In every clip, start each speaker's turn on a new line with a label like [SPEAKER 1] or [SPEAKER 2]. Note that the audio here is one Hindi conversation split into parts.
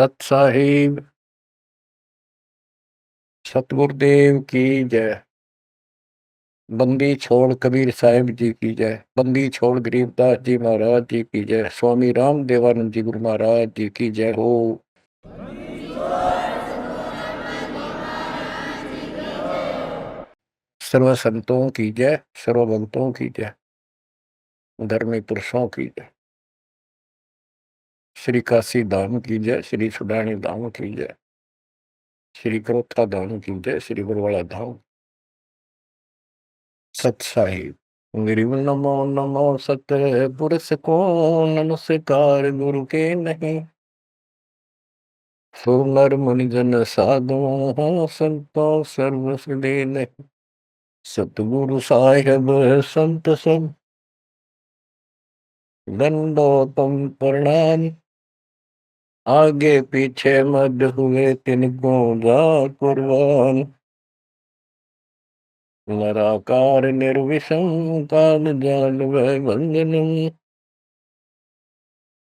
[SPEAKER 1] सत साहिब सतगुरुदेव की जय। बंदी छोड़ कबीर साहिब जी की जय। बंदी छोड़ गरीबदास जी महाराज जी की जय। स्वामी राम देवानंद जी गुरु महाराज जी की जय हो। सर्व संतों की जय, सर्व भक्तों की जय, धर्मी पुरुषों की जय। श्री काशी धाम की जय, श्री सुडानी धाम की जय, श्री करोत्था धाम की जय, श्री बरवाड़ा धाम। सत साहिब गिरिव नमो नमो सत पुरुष को नमस्कार गुरु के नहीं। सो नर मुनि जन साधु संतो सर्व सुदे नहीं। सतगुरु साहिब संत सब दंडोतम प्रणाम। आगे पीछे मद हुए तिनको जा कुर्बान। नराकार निर्विषम काल जाल वै बंधनम।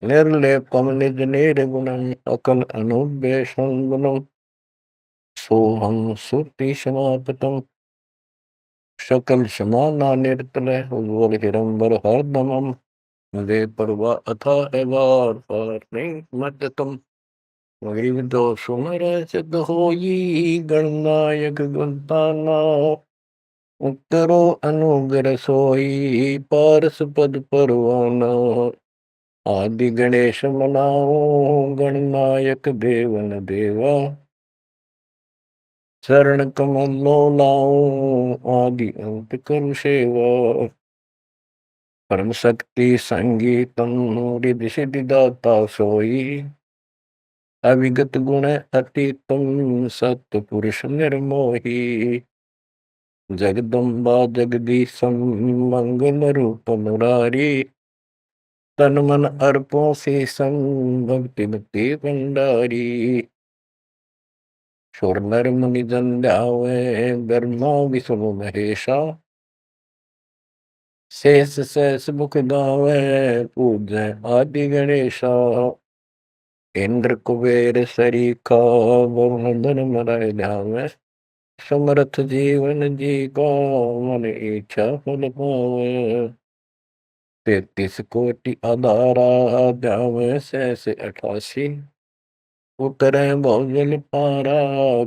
[SPEAKER 1] निर्लेपम निज निर्गुणम अकल अनुवेशन गुणम। सोहम सुरति समापतम शकल समाना निर्तल उज्ज्वल हिरंबर हरदमम। वे परवा अथा है वार पार नहीं मत तुम। गरीब दो सुमर सिद्ध होई गणनायक गुणताना। करो अनुग्रह सोई पारस पद परवाना। आदि गणेश मनाओ गणनायक देवन देवा। शरण कमलो लाओ आदि अंत करु सेवा। परम शक्ति संगीतम रिधि सिद्धि दाता सोई। अविगत गुण अतीतम सत्य पुरुष निर्मोही। जगदम्बा जगदीशम मंगल रूप मुरारी। तन मन अर्पों से संग भक्ति भक्ति भंडारी। सुर नर मुनि जन ध्यावे ब्रह्मा विष्णु महेशा। शेष शेष मुख गावे पूजय आदि गणेशा। इंद्र कुबेर सरीखा वरुण धन मराय ध्यावे। समर्थ जीवन जी को मन इच्छा फल पावे। 33 कोटि आधारा ध्यावे शेष 88। उतरे भोजन पारा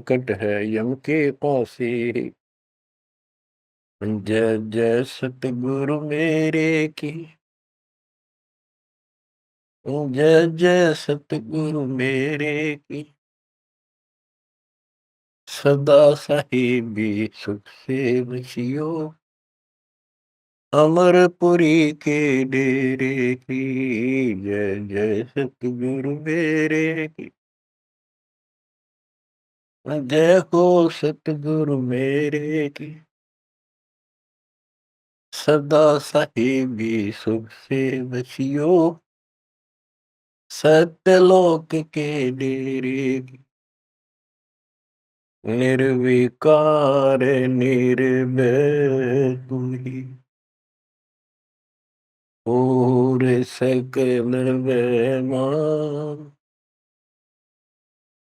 [SPEAKER 1] कट है यम के पासी। जय जय सतगुरु मेरे की। जय जय सतगुरु मेरे की। सदा साहिबी सुख से बसियो। अमरपुरी के डेरे की। जय जय सतगुरु मेरे की। जय हो सतगुरु मेरे की। सदा साहिबी सुख से बसियो। सत्यलोक के डेरे की। निर्विकार निर्भय तुम ही। और सकल बेमान।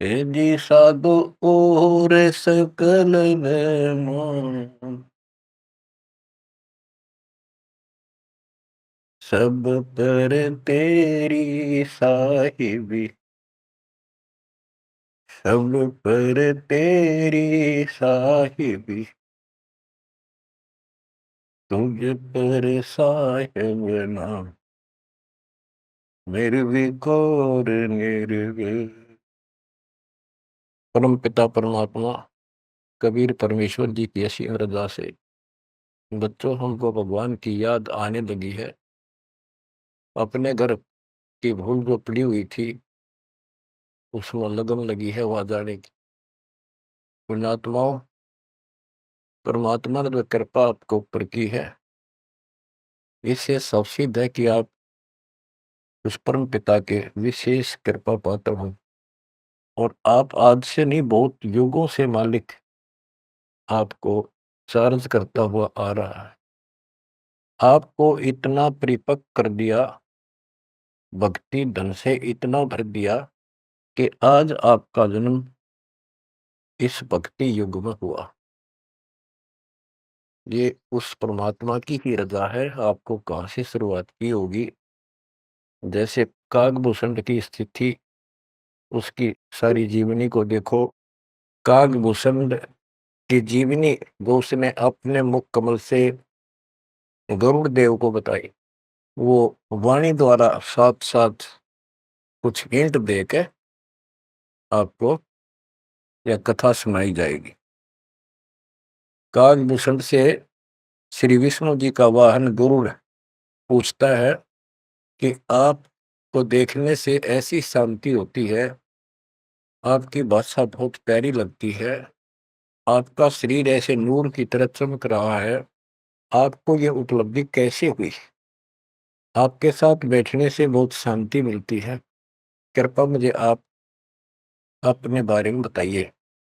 [SPEAKER 1] हे जी साधु और सकल बेमान। सब पर तेरी साहिबी। सब पर तेरी साहिबी। तुझ पर साहिब नाम। निर्विकार निर्भय। परम पिता परमात्मा कबीर परमेश्वर जी की ऐसी अरदास है। बच्चों हमको भगवान की याद आने लगी है। अपने घर की भूल जो पड़ी हुई थी उसमें लगन लगी है वहां जाने की। पुण्यात्माओं, परमात्मा ने जो कृपा आपके ऊपर की है इससे सब सिद्ध है कि आप उस परम पिता के विशेष कृपा पात्र हो। और आप आज से नहीं बहुत युगों से मालिक आपको चार्ज करता हुआ आ रहा है। आपको इतना परिपक्व कर दिया, भक्ति धन से इतना भर दिया कि आज आपका जन्म इस भक्ति युग में हुआ। ये उस परमात्मा की ही रजा है, आपको कहाँ से शुरुआत की होगी। जैसे कागभूषण की स्थिति, उसकी सारी जीवनी को देखो। कागभूषण की जीवनी जो उसने अपने मुख कमल से गरुड़ देव को बताई, वो वाणी द्वारा साथ साथ कुछ हिंट देके आपको यह कथा सुनाई जाएगी। कागभूषण से श्री विष्णु जी का वाहन गरुड़ पूछता है कि आपको देखने से ऐसी शांति होती है, आपकी भाषा बहुत प्यारी लगती है, आपका शरीर ऐसे नूर की तरह चमक रहा है, आपको यह उपलब्धि कैसे हुई। आपके साथ बैठने से बहुत शांति मिलती है, कृपया मुझे आप अपने बारे में बताइए।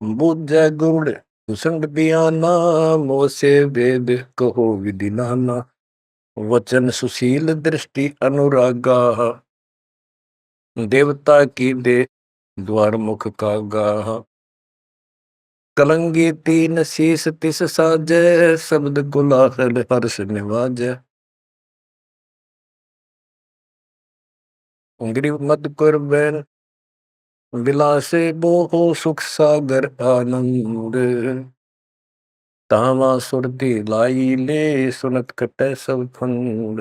[SPEAKER 1] बुझ गुड़ भूषण बियाना, मोसे वेद कहो विधि नाना, वचन सुशील दृष्टि अनुरागा, देवता की दे द्वार मुख कागा, कलंगी तीन शीस तिस साजय, शब्द गुलाल हर्ष निवाजय, ग्रीव मत कर बैन विलासे बोहो, सुख सागर आनंद, तावा सुरती लाई ले, सुनत कटे सब फंद।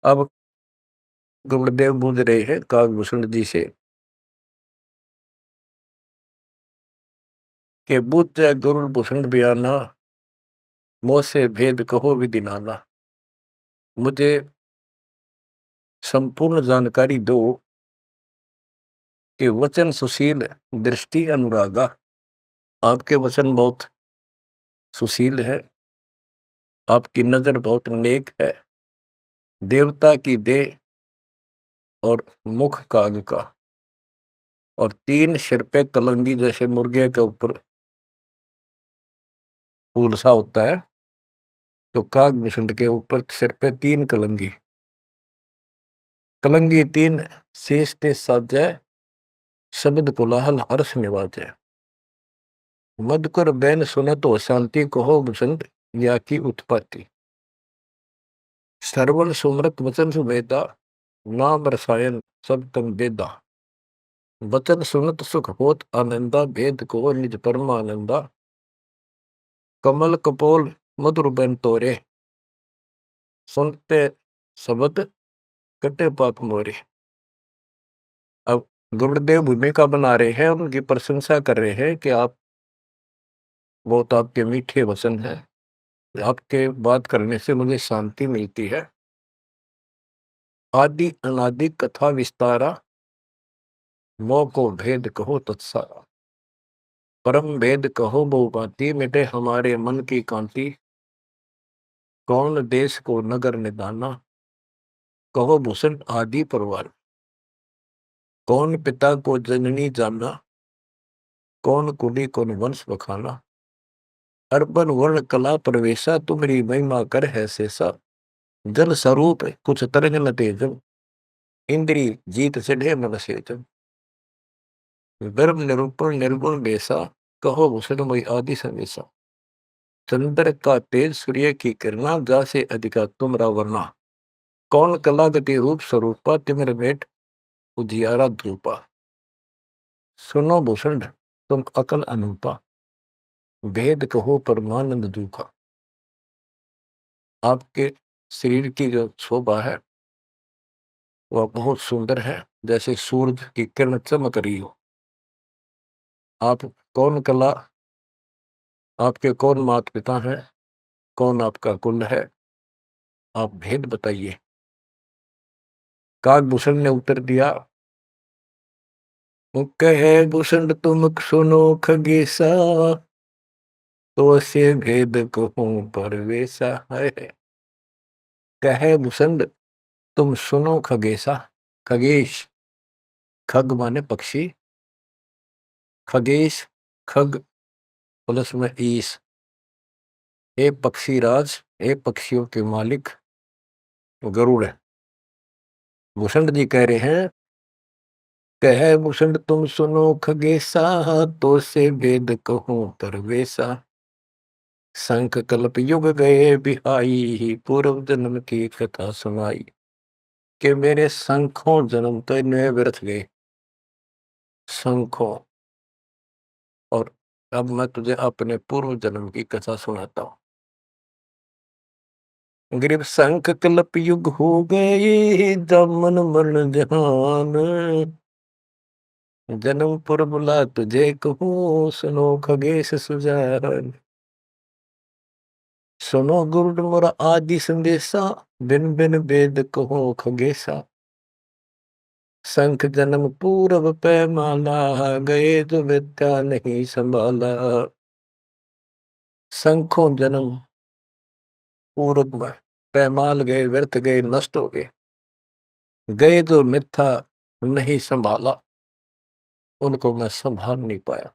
[SPEAKER 1] अब गुरुदेव बूझ रहे हैं कागभूषण जी से कि बुझ गुरु भूषण बयाना, मोह से भेद कहो विधि नाना। मुझे संपूर्ण जानकारी दो कि वचन सुशील दृष्टि अनुरागा, आपके वचन बहुत सुशील है, आपकी नजर बहुत नेक है, देवता की देह और मुख काग का, और तीन सिर पे कलंगी जैसे मुर्गे के ऊपर फूल सा होता है, तो कागभूषण के ऊपर सिर पे तीन कलंगी, कलंगी तीन शेष ते साजय, शब्द कोलाहल हर्ष निवाजय। मधुकर बैन सुने तो शांति कहो बसंत, या की उत्पत्ति। श्रवण सुमृत वचन सुवेदा, नाम रसायन सब तन वेदा। वचन सुनत सुख होत आनंदा, भेद को निज परमानंदा। कमल कपोल मधुर बैन तोरे, सुनते शब्द कटे पाप मोरे। अब गुरुदेव भूमिका बना रहे हैं, उनकी प्रशंसा कर रहे हैं कि आप बहुत आपके मीठे वचन हैं, आपके बात करने से मुझे शांति मिलती है। आदि अनादि कथा विस्तारा, मोह को भेद कहो तत्सारा। परम भेद कहो बहु बाती, मिटे हमारे मन की कांति। कौन देश को नगर निदाना, कहो भूषण आदि परवार। कौन पिता को जननी जाना, कौन कुली कौन वंश बखाना। अर्पण वर्ण कला प्रवेशा, तुम्हारी महिमा कर है शेषा। जल स्वरूप कुछ तरंग न तेजन, इंद्री जीत चढ़े मन सेजन। ब्रह्म निरूपण निर्गुण बेसा, कहो भूषण मई आदि समेसा। चंद्र का तेज सूर्य की किरणा, जा से अधिका तुमरा वर्णा। कौन कला गति रूप स्वरूपा, तिमिर मेट उजियारा धूपा। सुनो भूषण तुम अकल अनूपा, भेद कहो परमानंद दुखा। आपके शरीर की जो शोभा है वह बहुत सुंदर है, जैसे सूरज की किरण चमक रही हो। आप कौन कला, आपके कौन माता पिता हैं, कौन आपका कुल है, आप भेद बताइए। कागभूषण ने उत्तर दिया, कहे भूषण तुम सुनो खगेसा, तो से भेद कहूं परवेसा है। कहे भूषण तुम सुनो खगेसा, खगेश, खग माने पक्षी, खगेश खग प्लस में ईश, ए पक्षी राज, ए पक्षियों के मालिक गरुड़ है। भूषण जी कह रहे हैं कहे भूषण तुम सुनो खगेसा, तो से वेद कहूं तरवेसा। शंख कल्प युग गए बिहाई, पूर्व जन्म की कथा सुनाई। कि मेरे शंखों जन्म तो इनमें व्यर्थ गए, शंखों। और अब मैं तुझे अपने पूर्व जन्म की कथा सुनाता हूँ। ग्रीव शंख कल्प युग हो गए, जमन मरण जहान। जन्म पर बुला तुझे कहूँ, सुनो खगेश सुजान। सुनो गुरुड मोरा आदि संदेशा, बिन बिन वेद कहो खगेशा। शंख जन्म पूरब पैमाला, गए जो विद्या नहीं संभाला। शंखों जन्म पूरब में पैमाल गए, व्यर्थ गए, नष्ट हो गए। गए जो मिथ्या नहीं संभाला, उनको मैं संभाल नहीं पाया।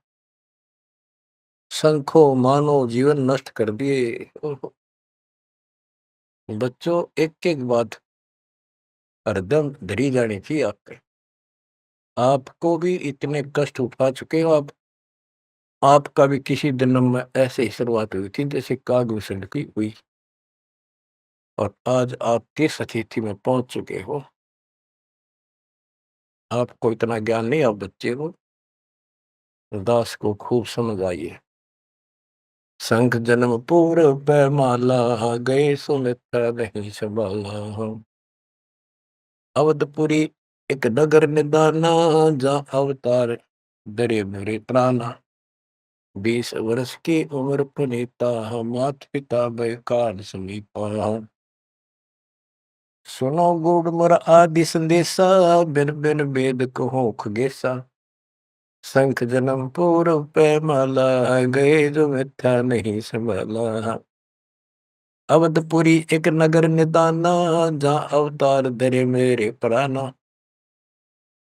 [SPEAKER 1] शंखों मानो जीवन नष्ट कर दिए। बच्चों, एक एक बात हरदम धरी जानी चाहिए आपके। आपको भी इतने कष्ट उठा चुके हो आप। आपका भी किसी जन्म में ऐसे ही शुरुआत हुई थी जैसे कागभूषण की हुई, और आज आप किस स्थिति में पहुंच चुके हो। आपको इतना ज्ञान नहीं, आप बच्चे हो। दास को खूब समझ आइए। शंख जन्म पूर्व पैमाला, गए सुमित्रा नहीं संभाला। अवधपुरी एक नगर निदाना, जहाँ अवतार डरे मेरे प्राणा। 20 वर्ष की उम्र पुनीता, मात पिता बेकार समीपा। सुनो गुड़ मोर आदि संदेशा, बिन बिन वेद कहो खगेसा। शंख जन्म पूर्व पैमाला, गए जो मिथ्या नहीं संभाला। अवधपुरी एक नगर निदाना, जहाँ अवतार धरे मेरे प्राणा।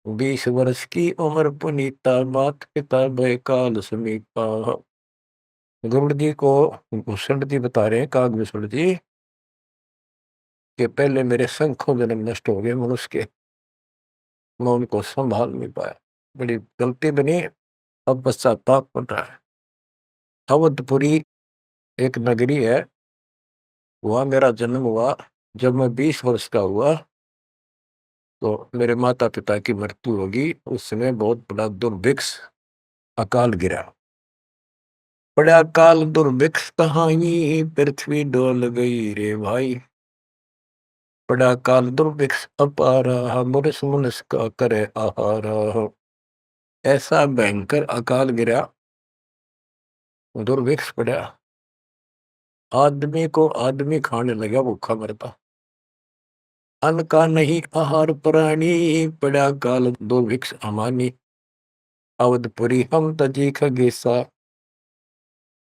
[SPEAKER 1] 20 वर्ष की उम्र पुनीता, मात पिता बेकाल समीपा। गरुड़ जी को भूषण जी बता रहे हैं, कागभूषण जी, कि पहले मेरे शंखों जन्म नष्ट हो गए मनुष्य के, मैं उनको संभाल नहीं पाया। बड़ी गलती बनी, अब पश्चाताप बन रहा है। अवधपुरी एक नगरी है, वहां मेरा जन्म हुआ। जब मैं 20 वर्ष का हुआ तो मेरे माता पिता की मृत्यु होगी। उस समय बहुत बड़ा दुर्भिक्ष अकाल गिरा। बड़ा अकाल दुर्भिक्ष कहानी, पृथ्वी डोल गई रे भाई। बड़ा काल दुर्भिक्ष अपारा, मुरस मुनस का करे आहारा। ऐसा भयंकर अकाल गिरा, दुर्भिक्ष पड़ा। आदमी को आदमी खाने लगा, भूखा मरता। अन्न का नहीं आहार प्राणी, पड़ा काल दुर्भिक्ष अमानी। अवधपुरी हम तजी खगेसा,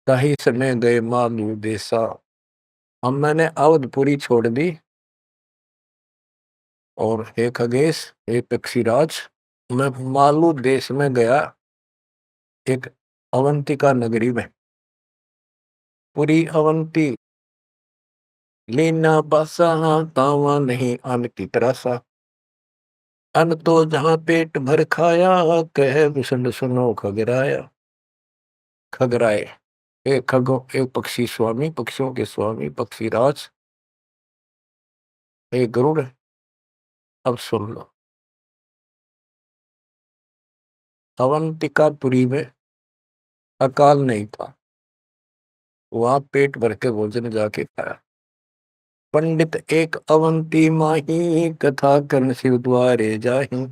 [SPEAKER 1] ताही समय गए मालू देसा। हम मैंने अवधपुरी छोड़ दी, और हे खगेश, हे पक्षीराज, मैं मालू देश में गया, एक अवंतिका नगरी में। पूरी अवंती लीना बासा, तावा नहीं अन्न की तरासा। अन्न तो जहां पेट भर खाया, कहे भूषण सुनो खगराया। खगराए, एक खगो एक पक्षी स्वामी, पक्षियों के स्वामी पक्षीराज, एक गरुड़। अब सुन लो। अवंतिकापुरी में अकाल नहीं था, वहां पेट भर के भोजन जाके खाया। पंडित एक अवंती माही, कथा कर्ण शिव द्वारे जाही।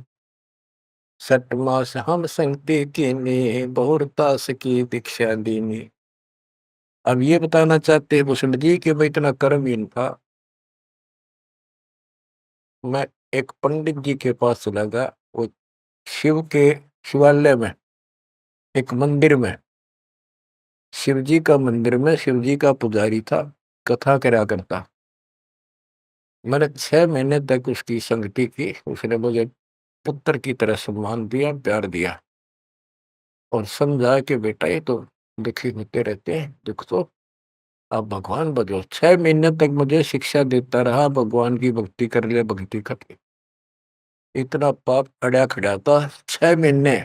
[SPEAKER 1] 6 मास हम संगति कीनी, बहुरतास की दीक्षा दीनी। अब ये बताना चाहते हैं भूषण जी कि मैं इतना कर्महीन था। मैं एक पंडित जी के पास चला गया, वो शिव के शिवालय में, एक मंदिर में, शिव जी का मंदिर में, शिव जी का पुजारी था, कथा करा करता। मैंने 6 महीने तक उसकी संगति की। उसने मुझे पुत्र की तरह सम्मान दिया, प्यार दिया, और समझा कि बेटा ये तो दुखी होते रहते हैं, दुख तो आप भगवान बनो। 6 महीने तक मुझे शिक्षा देता रहा, भगवान की भक्ति कर ले, भक्ति कर ले। इतना पाप अड़ा खड़ा था। 6 महीने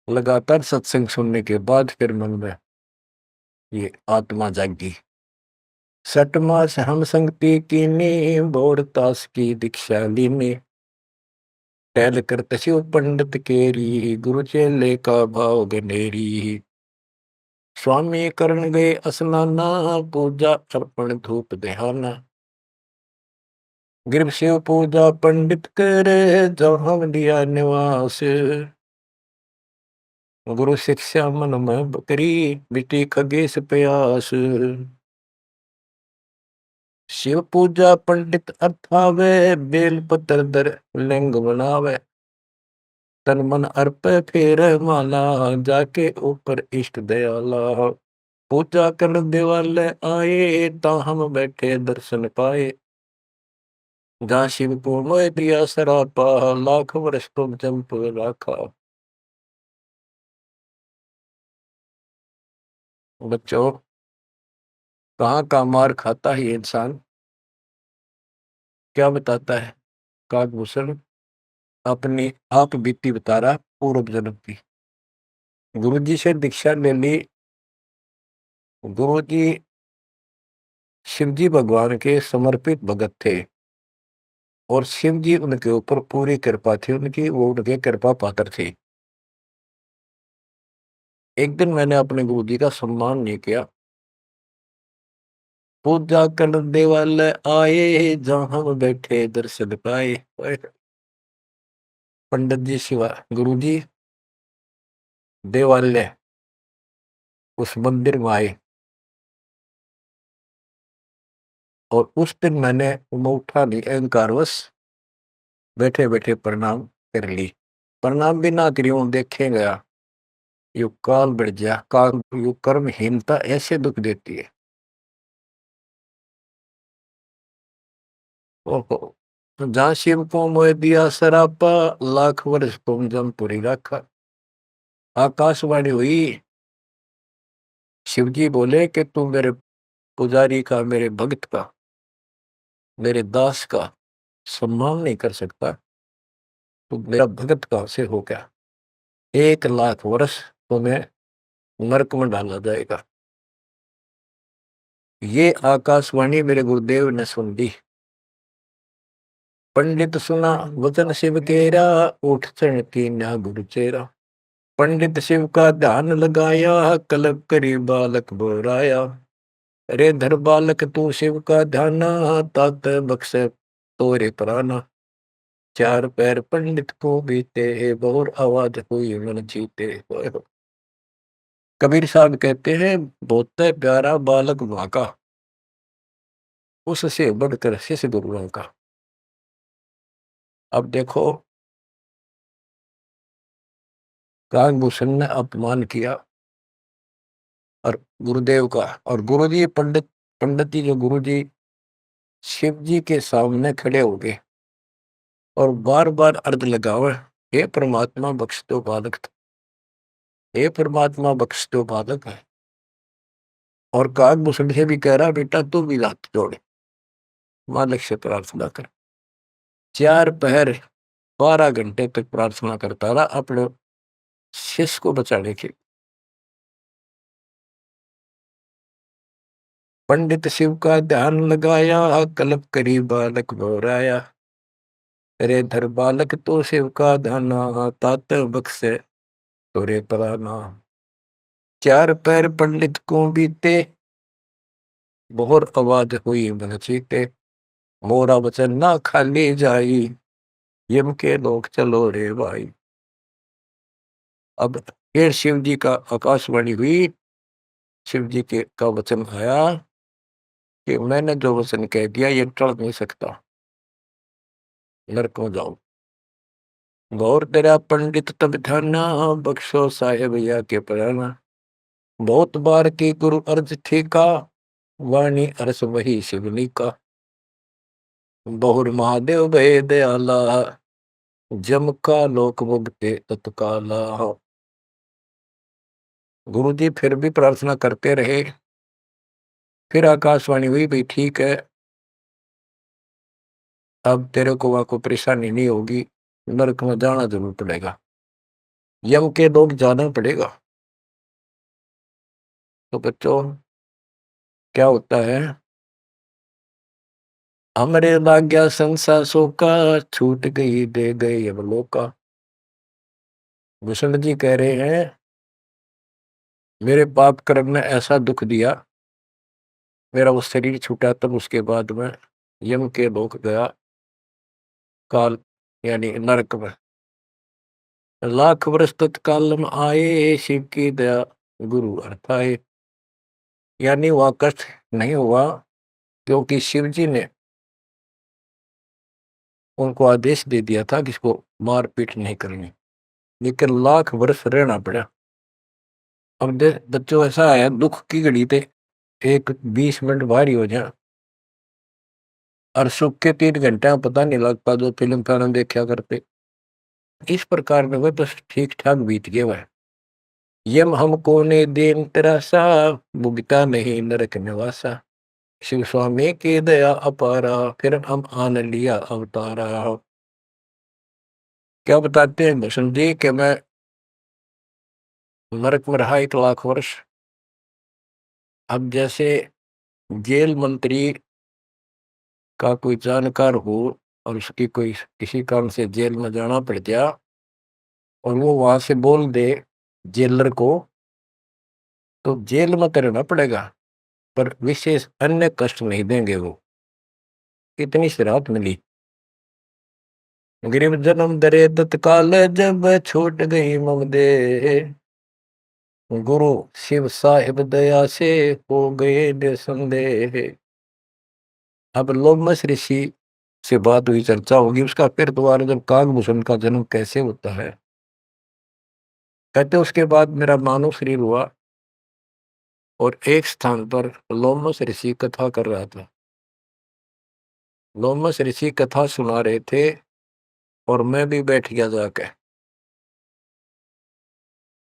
[SPEAKER 1] लगातार सत्संग सुनने के बाद फिर मन में ये आत्मा जागी। सठ मास हम संगति कीनी, बोर तास की दीक्षा लीनी। टहल कर तस्यो पंडित केरी, गुरु चेले का भाव गनेरी। स्वामी करण गए स्नाना, पूजा अर्पण धूप ध्याना। गिर शिव पूजा पंडित करे, जहाँ लिया निवास। गुरु शिक्षा मन में बकरी, बिटी खगेश प्यास। शिव पूजा पंडित अथावे, बेल पत्र दर लिंग बनावे। तन मन अर्प फेर माला, जाके ऊपर इष्ट दयाला। पूजा कर दिवाले आए, ता हम बैठे दर्शन पाए। जहाँ शिव को मोह दिया सरापा, लाख वर्ष तुम जंप राखा। बच्चों, कहाँ का मार खाता है ये इंसान? क्या बताता है काकभूषण? अपनी आप बीती बता रहा पूर्व जन्म की। गुरु जी से दीक्षा ले ली। गुरु जी शिवजी भगवान के समर्पित भगत थे और शिव जी उनके ऊपर पूरी कृपा थी उनकी, वो उनके कृपा पात्र थे। एक दिन मैंने अपने गुरु जी का सम्मान नहीं किया। पूजा कर देवालय आए, जहां हम बैठे दर्शन पाए। पंडित जी शिवा गुरु जी देवालय उस मंदिर में आए और उस दिन मैंने उठा नहीं, अहंकारवश बैठे बैठे प्रणाम कर ली। प्रणाम भी ना करी, देखे गया यू काल बढ़ जा काल, यू कर्महीनता ऐसे दुख देती है। ओहो, जहाँ शिव को मोह दिया सरापा, लाख वर्ष तुम जमपुरी रखा। आकाशवाणी हुई। शिवजी बोले कि तू मेरे पुजारी का, मेरे भक्त का, मेरे दास का सम्मान नहीं कर सकता, तू मेरा भगत कहां से हो गया? 1 लाख वर्ष तुम्हें नरक में डाला जाएगा। ये आकाशवाणी मेरे गुरुदेव ने सुन ली। पंडित सुना वचन शिव तेरा, उठ चढ़ की ना गुरु चेरा। पंडित शिव का ध्यान लगाया, कलब करी बालक बोराया। अरे धर बालक तू शिव का ध्याना, तात बख्शे तोरे प्राणा। 4 पैर पंडित को बीते, बहुर आवाज हुई मन जीते। कबीर साहब कहते हैं, बहुत प्यारा बालक वहां का, उससे बढ़कर शिष्य गुरुओं का। अब देखो, काकभूषण ने अपमान किया और गुरुदेव का, और गुरु जी पंडित जी जो गुरु जी शिव जी के सामने खड़े हो गए और बार बार अर्ज लगावे, हे परमात्मा बख्श दो बालक, हे परमात्मा बख्श दो बालक है। और काकभूषण से भी कह रहा, बेटा तू भी हाथ जोड़े, मालिक से प्रार्थना कर। 4 पहर 12 घंटे तक प्रार्थना करता रहा अपने शिष्य को बचाने के। पंडित शिव का ध्यान लगाया, कल्प करी बालक घोराया। अरे धर बालक तो शिव का ध्याना, तात बख्शे तोरे प्राणा। 4 पैर पंडित को बीते, बहुर आवाज हुई मन चीते। मोरा वचन ना खाली जाई, यम के लोग चलो रे भाई। अब फिर शिव जी का आकाशवाणी हुई। शिव जी के का वचन आया कि मैंने जो वचन कह दिया ये टल नहीं सकता, नरक में जाओ। गौर तेरा पंडित तब ध्याना, बख्शो साहेब या के प्राणा। बहुत बार की गुरु अर्ज ठीका, वाणी अरस वही शिवनी का। बहुर महादेव भय दयाला, जम का लोक मुक्ते तत्काला। गुरु जी फिर भी प्रार्थना करते रहे। फिर आकाशवाणी हुई, भाई ठीक है, अब तेरे को वहां को परेशानी नहीं होगी, नरक में जाना जरूर पड़ेगा, यम के लोग जाना पड़ेगा। तो बच्चों क्या होता है, हमरे लाग्या संसासों का, छूट गई दे गए यमलोका। भूषण जी कह रहे हैं मेरे पाप कर्म ने ऐसा दुख दिया, मेरा वो शरीर छूटा, तब उसके बाद में यम के लोक गया, काल यानी नरक में। लाख वर्ष तत्काल में आए, शिव की दया गुरु अर्थाए। यानी वह कष्ट नहीं हुआ, क्योंकि शिव जी ने उनको आदेश दे दिया था कि इसको मारपीट नहीं करनी, लेकिन लाख वर्ष रहना पड़ा। अब बच्चों ऐसा है, दुख की घड़ी थे एक 20 मिनट भारी हो जाए, और सुख के 3 घंटे में पता नहीं लगता, जो फिल्म फिल्म देखा करते। इस प्रकार में वह बस ठीक ठाक बीत गया वह। यम हमको ने देन तरासा, भुगता नहीं नरक निवासा। शिव स्वामी की दया अपारा, फिर हम आन लिया अवतारा। क्या बताते हैं भूषण जी कि मैं नरक में रहा 1 लाख वर्ष। अब जैसे जेल मंत्री का कोई जानकार हो और उसकी कोई किसी काम से जेल में जाना पड़ गया, और वो वहां से बोल दे जेलर को, तो जेल में तो रहना पड़ेगा, पर विशेष अन्य कष्ट नहीं देंगे वो। इतनी सी राहत मिली। गरीब जन्म दरे तत्काल, जब छूट गई मम दे। गुरु शिव साहिब दया से हो गए निसंदेह। अब लोमस ऋषि से बात हुई, चर्चा होगी उसका, फिर दोबारा जब कागभूषण का जन्म कैसे होता है, कहते उसके बाद मेरा मानव शरीर हुआ, और एक स्थान पर लोमस ऋषि कथा कर रहा था। लोमस ऋषि कथा सुना रहे थे, और मैं भी बैठ गया जाके।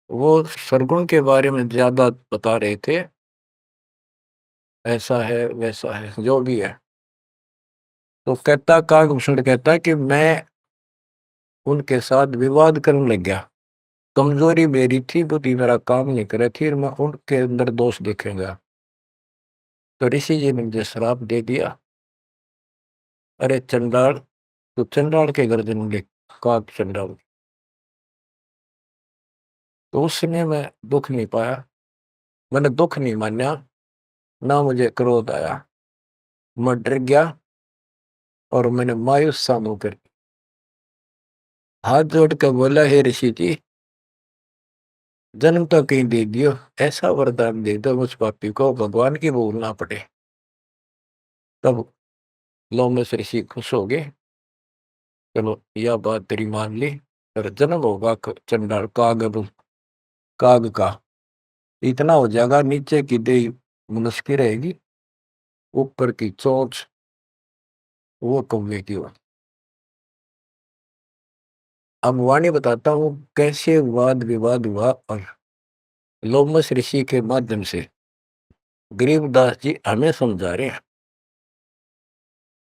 [SPEAKER 1] वो सरगुण के बारे में ज्यादा बता रहे थे, ऐसा है वैसा है जो भी है। तो कहता कागभूषण कहता कि मैं उनके साथ विवाद करने लग गया। कमजोरी मेरी थी, बुद्धि मेरा काम नहीं करे थी, और मैं उनके अंदर दोष देखेंगा। तो ऋषि जी ने मुझे श्राप दे दिया, अरे चंडाल, तो चंडाल के गर्दन ले, काग चंडाल। तो उस समय मैं दुख नहीं पाया, मैंने दुख नहीं माना, ना मुझे क्रोध आया। मैं डर गया, और मैंने मायूस सा मुंह कर हाथ जोड़ कर बोला, हे ऋषि जी, जन्म तो कहीं दे दियो, ऐसा वरदान दे दो उस पापी को भगवान की भूल ना पड़े। तब लोमस ऋषि खुश हो गए, चलो यह बात तेरी मान ली, और जन्म होगा चंडाल काग का। इतना हो जाएगा, नीचे की देह मनुष्य की रहेगी, ऊपर की चोंच वो कौवे की हो। अब वाणी बताता हूँ कैसे वाद विवाद हुआ, और लोमस ऋषि के माध्यम से गरीबदास जी हमें समझा रहे हैं।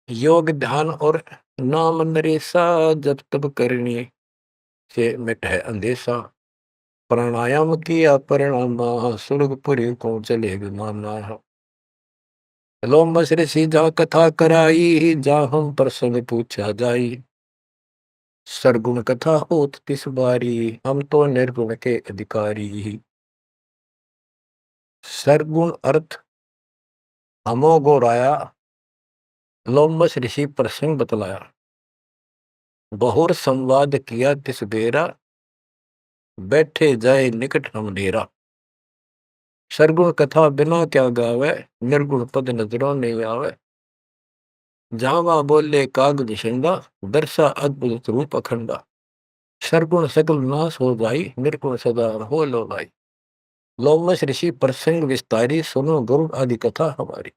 [SPEAKER 1] योग ध्यान और नाम नरेसा, जब तब करने से मिट है अंदेशा। प्राणायाम किया परिणाम, सुरगपुरी को चले विमाना। लोमस ऋषि जा कथा कराई, जा हम प्रसंग पूछा जाई। सरगुण कथा होत तिस बारी, हम तो निर्गुण के अधिकारी। सरगुण अर्थ हमो गोराया, लोमस ऋषि प्रसंग बतलाया। बहुर संवाद किया तिस बेरा, बैठे जाए निकट हम डेरा। सरगुण कथा बिना क्या गावे, निर्गुण पद नजरों नहीं आवे। जावा बोले काग निषंगा, दर्शा अद्भुत रूप अखंडा। सरगुण सकल नाश हो जाई, निर्गुण सदा हो लो भाई। लोमस ऋषि प्रसंग विस्तारी, सुनो गुरु आदि कथा हमारी।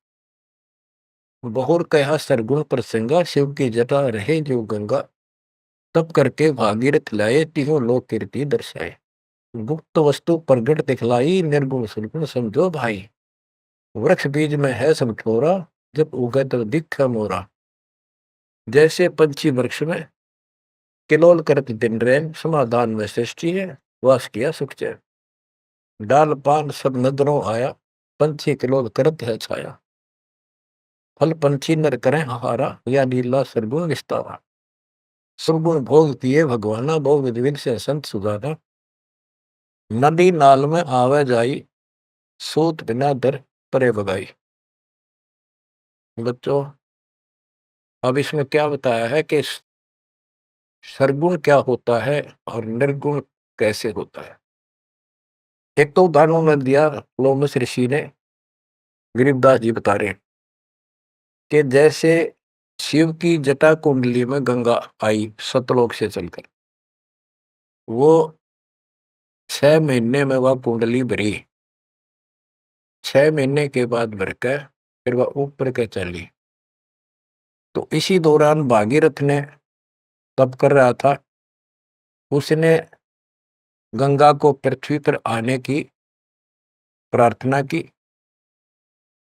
[SPEAKER 1] बहुर कहा सरगुण प्रसंगा, शिव की जटा रहे जो गंगा। तब करके भागीरथ लाए, तिहो लोक कीर्ति दर्शाए। गुप्त वस्तु प्रगट दिखलाई, निर्गुण सरगुण समझो भाई। वृक्ष बीज में है सब ठोरा, जब उगे तो दिख मोरा। जैसे पंछी वृक्ष में किलोल करत दिन रैन, समाधान में सृष्टि है, वास किया सुख चैन। डाल पान सब नजरों आया, पंछी किलोल करत है छाया। फल पंछी नर करें आहारा, या लीला सरगुण विस्तारा। सुरगुण भोग किए भगवाना, बहु विध विध से संत सुजाना। नदी नाल में आवे जाई, सूत बिना दर परे बगाई। बच्चों, अब इसमें क्या बताया है कि सरगुण क्या होता है और निर्गुण कैसे होता है। एक तो उदाहरण में दिया लोमस ऋषि ने, गरीबदास जी बता रहे हैं कि जैसे शिव की जटा कुंडली में गंगा आई सतलोक से चलकर, वो 6 महीने में वह कुंडली भरी, 6 महीने के बाद भरकर फिर वह ऊपर के चली। तो इसी दौरान भागीरथ ने तप कर रहा था, उसने गंगा को पृथ्वी पर आने की प्रार्थना की।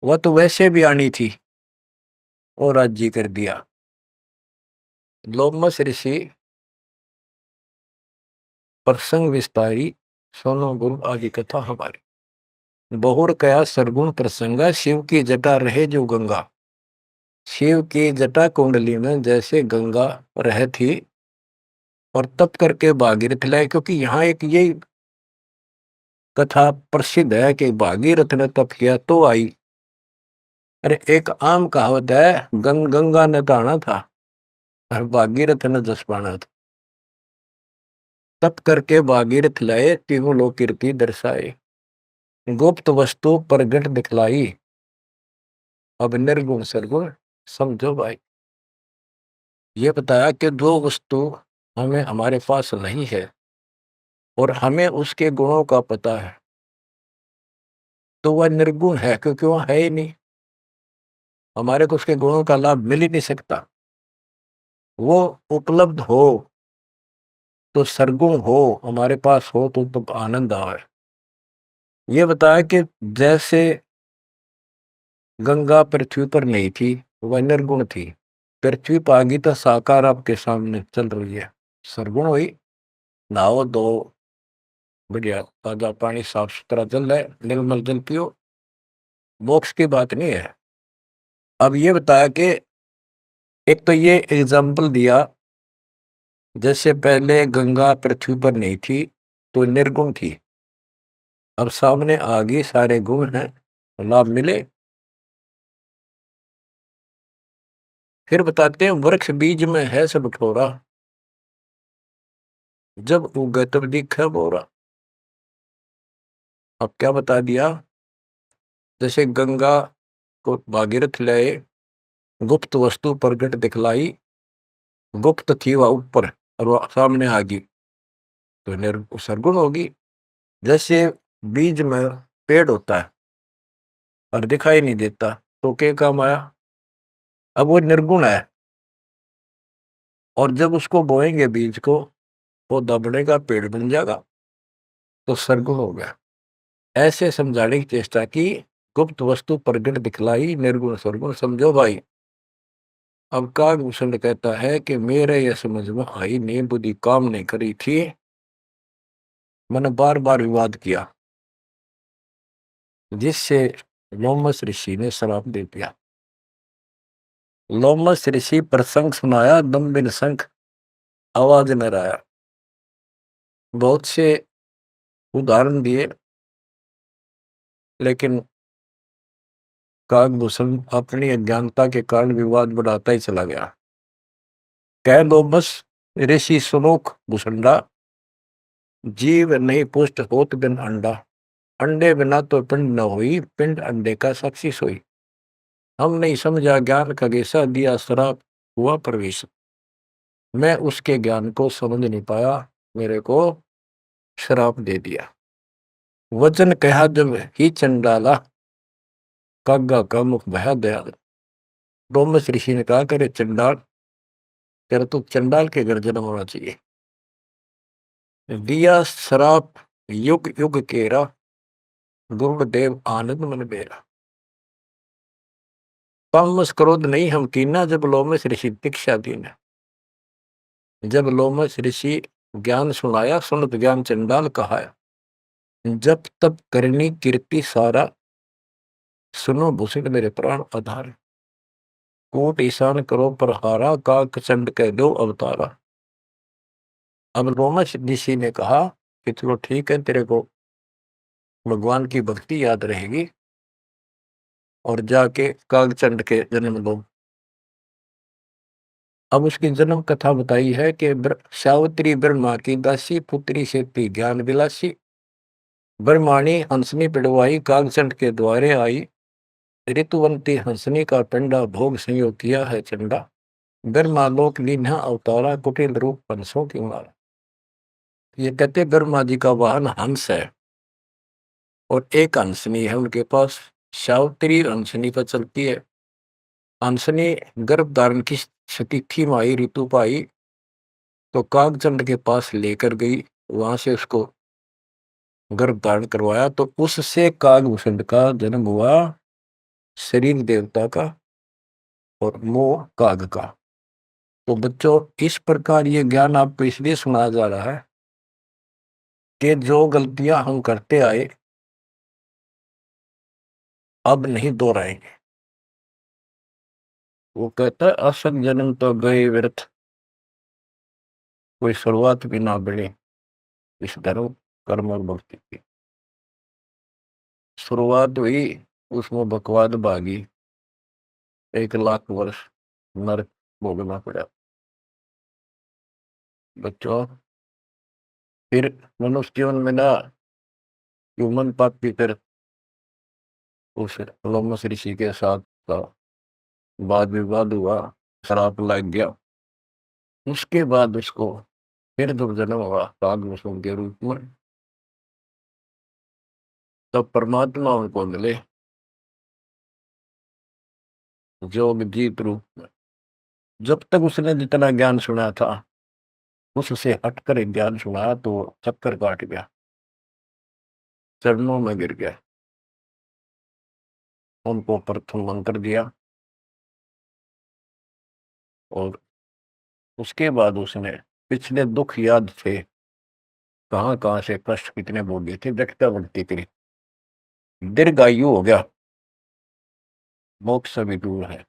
[SPEAKER 1] वह तो वैसे भी आनी थी और राज्य कर दिया। लोमस ऋषि प्रसंग विस्तारी, सोनो गुरु आदि कथा हमारी। बहुर कया सरगुण प्रसंगा, शिव की जटा रहे जो गंगा। शिव की जटा कुंडली में जैसे गंगा रह थी और तप करके भागीरथ लाए, क्योंकि यहाँ एक ये कथा प्रसिद्ध है कि भागीरथ ने तप किया तो आई। अरे एक आम कहावत है, गंगा ने नहाना था और भागीरथ ने जस पाना था। तप करके भागीरथ लाए, तीनों लोक कीर्ति दर्शाए। गुप्त वस्तु प्रगट दिखलाई, अब निर्गुण सरगुण समझो भाई। ये बताया कि जो वस्तु हमें हमारे पास नहीं है और हमें उसके गुणों का पता है, तो वह निर्गुण है, क्योंकि वह है ही नहीं, हमारे को उसके गुणों का लाभ मिल ही नहीं सकता। वो उपलब्ध हो तो सरगुण हो, हमारे पास हो तो आनंद आवे। ये बताया कि जैसे गंगा पृथ्वी पर नहीं थी, वह निर्गुण थी। पृथ्वी पर आ गई तो साकार आपके सामने चल रही है, सरगुण हुई। नहाओ दो, बढ़िया ताजा पानी, साफ सुथरा जल है, निर्मल जल पियो, मोक्ष की बात नहीं है। अब ये बताया कि एक तो ये एग्जाम्पल दिया, जैसे पहले गंगा पृथ्वी पर नहीं थी तो निर्गुण थी, अब सामने आ गई, सारे गुण हैं, लाभ मिले। फिर बताते हैं, वृक्ष बीज में है सब ठोरा, जब उगे तब दिखे बोरा। अब क्या बता दिया, जैसे गंगा को भागीरथ लाए, गुप्त वस्तु प्रगट दिखलाई, गुप्त थी वह ऊपर और वह सामने आ गई, तो सरगुण होगी। जैसे बीज में पेड़ होता है और दिखाई नहीं देता, तो क्या काम आया, अब वो निर्गुण है। और जब उसको बोएंगे बीज को, पौधा बढ़ेगा, पेड़ बन जाएगा, तो सरगुण हो गया। ऐसे समझाने की चेष्टा की, गुप्त वस्तु प्रगट दिखलाई, निर्गुण सरगुण समझो भाई। अब कागभूषण कहता है कि मेरे यह समझ में आई नहीं, बुद्धि काम नहीं करी थी, मैंने बार बार विवाद किया, जिससे लोमस ऋषि ने श्राप दे दिया। लोमस ऋषि प्रसंग सुनाया, दम बिन शंख आवाज न आया। बहुत से उदाहरण दिए, लेकिन कागभूषण अपनी अज्ञानता के कारण विवाद बढ़ाता ही चला गया। कह दो बस ऋषि सुनोख भूषंडा, जीव नहीं पुष्ट होत बिन अंडा। अंडे बिना तो पिंड न हुई, पिंड अंडे का साक्षी सोई। हम नहीं समझा ज्ञान का गेसा, दिया श्राप हुआ प्रवेश। मैं उसके ज्ञान को समझ नहीं पाया, मेरे को श्राप दे दिया। वचन कहा जब ही चंडाला, कागा का मुख भया दयाल। डोमस ऋषि ने कहा, करे चंडाल, तेरा तो चंडाल के घर जन्म होना चाहिए। दिया श्राप युग युग केरा, गुरुदेव आनंद मन बेरा। तामस क्रोध नहीं हम कीना, जब लोमस ऋषि दीक्षा दीना। जब लोमश ऋषि ज्ञान सुनाया, सुनत ज्ञान चंडाल कहाया। जब तब करनी कीर्ति सारा, सुनो भूषण मेरे प्राण आधार। कोट ईशान करो प्रहारा, काक चंड कह दो अवतारा। अब लोमश ऋषि ने कहा कि चलो ठीक है, तेरे को भगवान की भक्ति याद रहेगी और जाके कागचंड के जन्म लो। अब उसकी जन्म कथा बताई है कि सावित्री ब्रह्मा की दासी, पुत्री से थी ज्ञान विलासी। ब्रह्माणी हंसनी पिड़वाई, कागचंड के द्वारे आई। ऋतुवंती हंसनी का पिंडा, भोग संयोग किया है चंडा। ब्रह्मालोक लीन्हा अवतारा, कुटिल रूप पंसों की मारा। ये कहते ब्रह्मा जी का वाहन हंस है और एक हंसनी है उनके पास। सावित्री हंसनी पर चलती है। हंसनी गर्भ धारण की तिथि में आई, ऋतु पाई तो कागचंड के पास लेकर गई। वहां से उसको गर्भ धारण करवाया तो उससे कागभूषण का जन्म हुआ, शरीर देवता का और मोह काग का। तो बच्चों, इस प्रकार ये ज्ञान आपको इसलिए सुनाया जा रहा है कि जो गलतियां हम करते आए अब नहीं दोहराएंगे। वो कहता है असत जन्म तो गए व्यर्थ, कोई शुरुआत भी ना बढ़े इस धर्म कर्म और भक्ति की। शुरुआत हुई, उसमें बकवाद भागी, 1 लाख वर्ष नरक भोगना पड़ा। बच्चों, फिर मनुष्य जीवन में ना ह्यूमन पापी फिर उस लोमस ऋषि के साथ का वाद विवाद हुआ, श्राप लग गया। उसके बाद उसको फिर जब जन्म हुआ कागभूषण के रूप में, तब परमात्मा उनको मिले जोग जीत रूप में। जब तक उसने जितना ज्ञान सुना था उससे हटकर एक ज्ञान सुना तो चक्कर काट गया, चरणों में गिर गया। उनको प्रथम मंत्र दिया और उसके बाद उसने पिछले दुख याद थे, कहां कहां से कष्ट कितने भोगे थे, व्यक्ता बढ़ती थी, दीर्घायु हो गया, मोक्ष भी दूर है।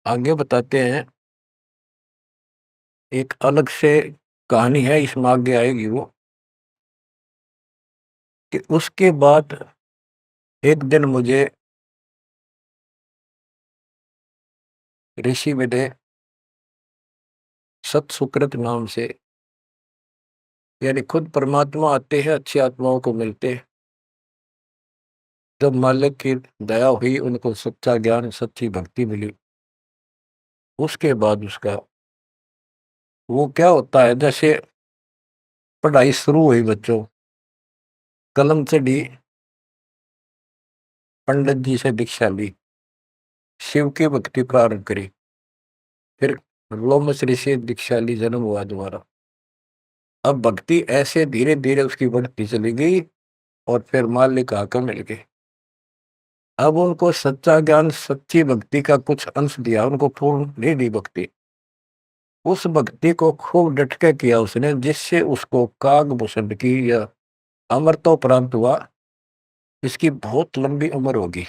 [SPEAKER 1] आगे बताते हैं, एक अलग से कहानी है इसमें, आगे आएगी वो, कि उसके बाद एक दिन मुझे ऋषि मिले सत सुकृत नाम से, यानी खुद परमात्मा आते हैं, अच्छी आत्माओं को मिलते हैं। जब मालिक की दया हुई, उनको सच्चा ज्ञान सच्ची भक्ति मिली, उसके बाद उसका वो क्या होता है, जैसे पढ़ाई शुरू हुई बच्चों, कलम चढ़ी, पंडित जी से दीक्षा ली, शिव की भक्ति प्रारंभ करी, फिर लोमश ऋषि से दीक्षा ली, जन्म हुआ दोबारा। अब भक्ति ऐसे धीरे धीरे उसकी बढ़ती चली गई और फिर मालिक आकर मिल गए। अब उनको सच्चा ज्ञान सच्ची भक्ति का कुछ अंश दिया, उनको पूर्ण नहीं दी भक्ति। उस भक्ति को खूब डट के किया उसने, जिससे उसको कागभूषण की या अमरत्व प्राप्त हुआ। इसकी बहुत लंबी उम्र होगी।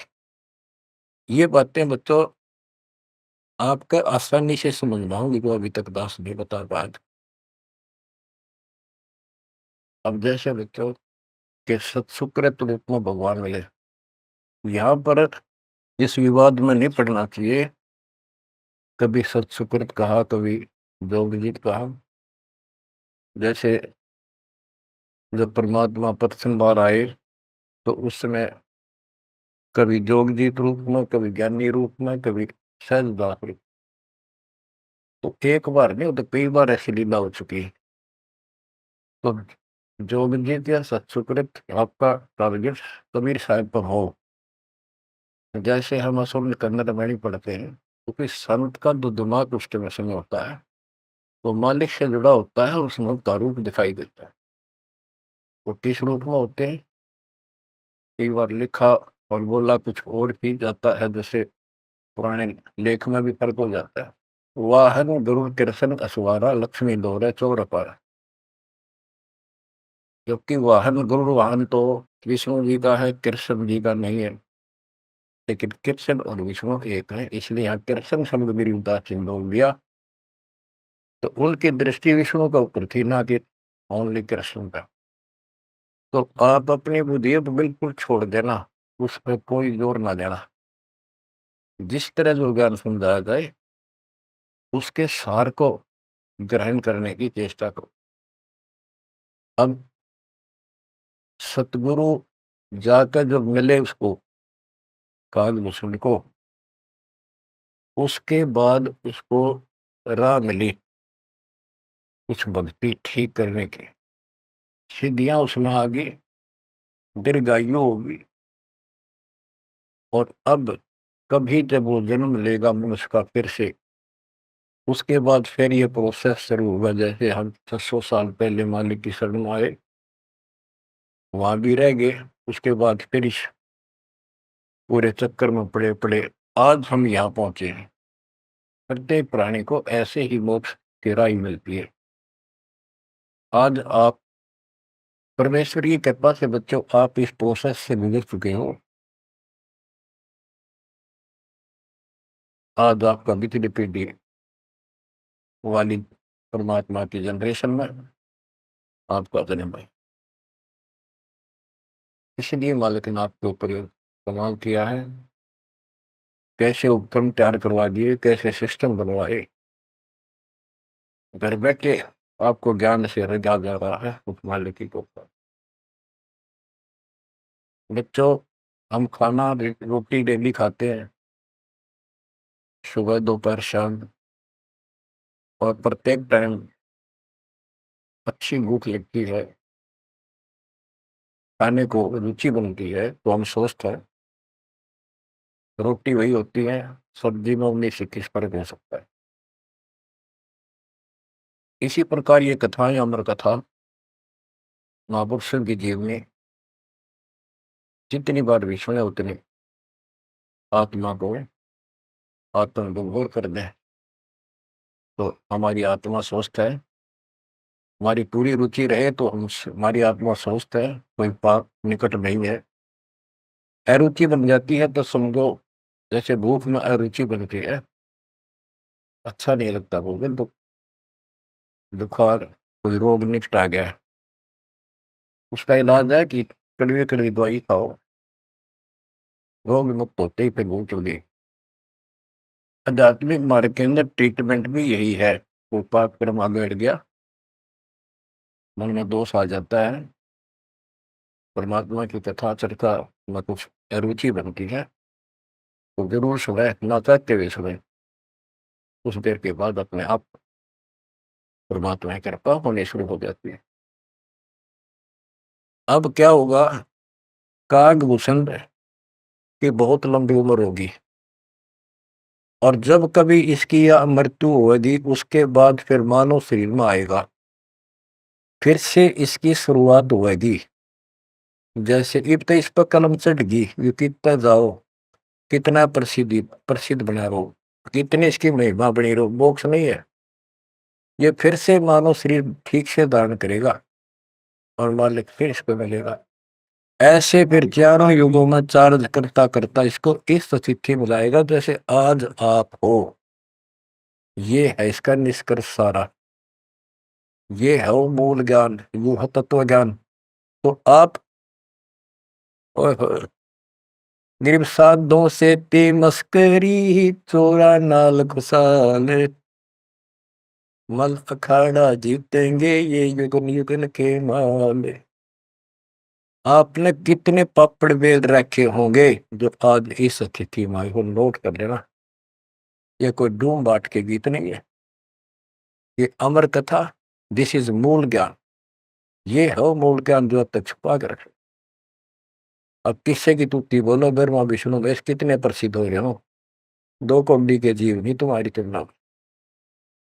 [SPEAKER 1] ये बातें बच्चों आपका आसानी से समझ पाऊंगी जो अभी तक दास नहीं बता पाया। अब जैसे बच्चों के सत्सुकृत रूप में भगवान मिले, यहाँ पर इस विवाद में नहीं पड़ना चाहिए, कभी सत्सुकृत कहा, कभी जोगजीत कहा। जैसे जब परमात्मा प्रथम बार आए तो उस समय कभी जोगजीत रूप में, कभी ज्ञानी रूप में, कभी सहजदास रूप। तो एक बार नहीं, तो कई बार ऐसी लीला हो चुकी है। तो जोगजीत या सत्सुकृत आपका टारगेट कबीर साहब पर हो, जैसे हम असल कन्नड़ में नहीं पढ़ते हैं, क्योंकि संत का जो दिमाग उस समय होता है वो मालिक से जुड़ा होता है, उसमें का रूप दिखाई देता है। वो किस रूप में होते हैं, कई बार लिखा और बोला कुछ और ही जाता है, जैसे पुराने लेख में भी फर्क हो जाता है। वाहन गरुड़ कृष्ण असवारा लक्ष्मी दौरे चौर पर। जबकि वाहन गरुड़ वाहन तो विष्णु जी का है, कृष्ण जी का नहीं है। लेकिन कृष्ण और विष्णु एक है, इसलिए यहाँ कृष्ण शब्द भी उदासीन बोल दिया। तो उनकी दृष्टि विष्णु का ऊपर थी, ना कि ओनली कृष्ण का। तो आप अपनी बुद्धि पर बिल्कुल छोड़ देना, उस पर कोई जोर ना देना। जिस तरह जो ज्ञान समझाया जाए उसके सार को ग्रहण करने की चेष्टा करो। अब सतगुरु जाकर जब मिले उसको, कालभूषण को, उसके बाद उसको राह मिली कुछ भक्ति ठीक करने की, सिद्धियां उसमें आ गई, दीर्घायु होगी। और अब कभी जब वो जन्म लेगा मनुष्य का फिर से, उसके बाद फिर ये प्रोसेस शुरू होगा। जैसे हम 600 साल पहले मालिक की शरण में आए, वहां भी रह गए, उसके बाद फिर इस पूरे चक्कर में पड़े पड़े आज हम यहाँ पहुंचे हैं। प्रत्येक प्राणी को ऐसे ही मोक्ष की राह मिलती है। आज आप परमेश्वर की कृपा से बच्चों, आप इस प्रोसेस से गुजर चुके हो। आज आपका मित्र पीढ़ी वाली परमात्मा की जनरेशन में आपका जन्म है। इसलिए मालिक ने आपके ऊपर कमाल किया है, कैसे उपक्रम तैयार करवा दिए, कैसे सिस्टम बनवाए। घर बैठे आपको ज्ञान से रजा जा रहा है उस मालिक की कृपा। बच्चों, हम खाना रोटी डेली खाते हैं, सुबह दोपहर शाम, और प्रत्येक टाइम अच्छी भूख लगती है, खाने को रुचि बनती है, तो हम सोचते हैं रोटी वही होती है, सब्जी में 19 21 फर्क हो सकता है। इसी प्रकार ये कथाएं, अमर कथा महापुरुषों की जीवनी जितनी बार भी सुने उतनी आत्मा को आत्मविभोर कर दे। तो हमारी आत्मा स्वस्थ है, हमारी पूरी रुचि रहे तो हम, हमारी आत्मा स्वस्थ है, कोई पाप निकट नहीं है। अरुचि बन जाती है तो समझो जैसे भूख में अरुचि बनती है, अच्छा नहीं लगता भोजन, तो बुखार कोई रोग निकट आ गया है, उसका इलाज है कि कड़वी कड़वी दवाई खाओ, रोग मुक्त होते ही फिर भूख लगे। आध्यात्मिक मार्ग के अंदर ट्रीटमेंट भी यही है। वो पाप कर्म आगे बढ़ गया, मन में दोष आ जाता है, परमात्मा की कथा चर्चा में कुछ अरुचि बनती है, तो जरूर सुने, ना चाहते हुए सुने। कुछ देर के बाद अपने आप परमात्मा की कृपा होने शुरू हो जाती है। अब क्या होगा, कागभूषण की बहुत लंबी उम्र होगी, और जब कभी इसकी यह मृत्यु होगी उसके बाद फिर मानव शरीर में आएगा, फिर से इसकी शुरुआत होगी। जैसे इब तो इस पर कलम चढ़ गई, ये कितना जाओ, कितना प्रसिद्धि प्रसिद्ध बना रहो, कितनी इसकी महिमा बनी रहो, मोक्ष नहीं है। ये फिर से मानव शरीर ठीक से धारण करेगा और मालिक फिर इसको मिलेगा। ऐसे फिर चारों युगों में चार्ज करता करता इसको इस स्थिति में लाएगा जैसे आज आप हो। ये है इसका निष्कर्ष सारा, ये है वो मूल ज्ञान, वो है तत्व ज्ञान। तो आप गरीब साधों से ते मस्करी, चोरा नाल खुशाल, मल अखाड़ा जीतेंगे ये युगन युगन के माल। आपने कितने पापड़ बेल रखे होंगे जो आज इस स्थिति में आए हो, नोट कर लेना। ये कोई डूम बाट के गीत नहीं है, ये अमर कथा, दिस इज मूल ज्ञान। ये है वो मूल ज्ञान जो अब तक छुपा कर रखे। अब किससे की तुक्ति बोलो, ब्रह्मा विष्णु महेश कितने प्रसिद्ध हो रहे हो, दो कौड़ी के जीव नहीं तुम्हारी तुलना में।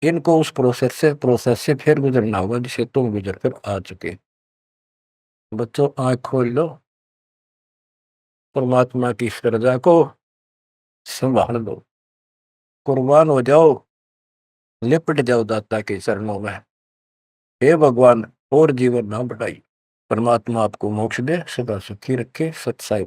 [SPEAKER 1] इनको उस प्रोसेस से फिर गुजरना होगा जिसे तुम गुजर कर आ चुके। बच्चों, आंख खोल लो, परमात्मा की इस रजा को संभाल लो, कुर्बान हो जाओ। लिपट जाओ दाता के चरणों में। हे भगवान, और जीवन ना बढ़ाई। परमात्मा आपको मोक्ष दे, सदा सुखी रखे। सत साई।